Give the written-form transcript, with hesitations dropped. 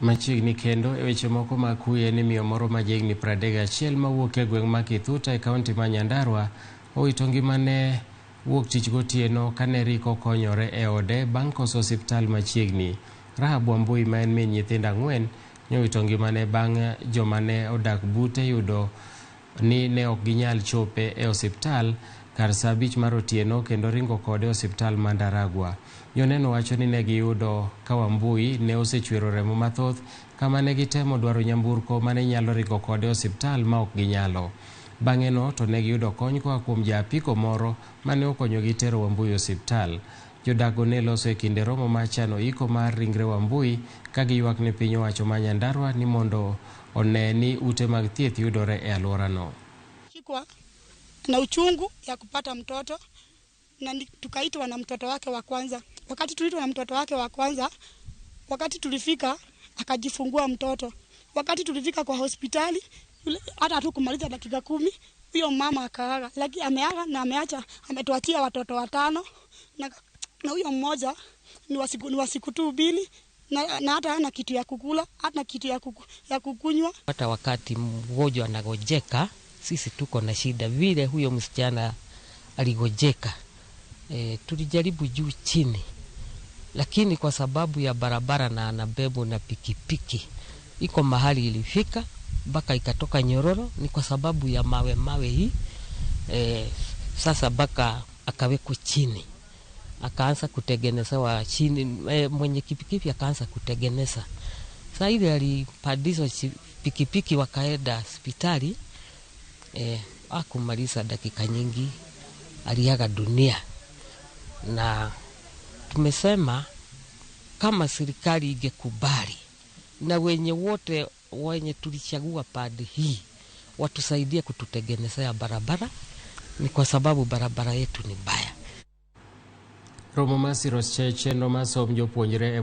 Machiegni kendo e weche moko makuye ni miyo moro majegni 31 mawuok e gweng' ma Kithuta e kaunti ma Nyandarua owito ngimane wuok tich gotieno kane riko konyore e ode bang' koso osiptal machiegni. Rahab Wambui ma en min nyithindo 4 nowito ngimane bang' joma ne odak bute yudo ni ne ok ginyal chope e osiptal kar saa 5 mar otieno kendo ringo kode e osiptal ma Ndaragwa. Joneno wacho ni ne giyudo ka Wambui ne osechwero remo mathoth kama ne gitemo dwaro nyamburko mane nyalo ringo kode e osiptal ma ok ginyalo. Bang'e no to ne giyudo kony koa kuom jaapiko moro mane okonyogi tero Wambui osiptal. Jodago ne loso e kinde romo mar chano iko mar ringre Wambui ka giywak ne piny owacho ma Nyandarua ni mondo one ni ute mag thieth yudore e alworano. Na uchungu ya kupata mtoto na tukaitwa na mtoto wake wa kwanza. Wakati tuliitwa na mtoto wake wa kwanza, wakati tulifika akajifungua mtoto. Wakati tulifika kwa hospitali, hata hatukumaliza dakika 10, huyo mama akaaga. Lakini ameaga na ametuachia watoto 5 na huyo mmoja ni wa siku 2 na hata hana kitu ya kukula, hata kitu ya kukunywa. Hata wakati mgonjwa anagojeka, sisi tuko na shida vile huyo msichana aligojeka. Tulijaribu juu chini, lakini kwa sababu ya barabara na anabebwa na pikipiki, iko mahali ilifika mpaka ikatoka nyororo, ni kwa sababu ya mawe hii. Sasa mpaka akawekwa chini, akaanza kutengenezewa chini, mwenye pikipiki akaanza kutengeneza. Sasa ile alipandishwa pikipiki wakaenda hospitali, hakumaliza dakika nyingi aliaga dunia. Na tumesema kama serikali ingekubali na wenye wote wenye tulichagua pande hii watusaidie kututengenezea barabara, ni kwa sababu barabara yetu ni mbaya. Romo masiro cheche no masom jopuonjre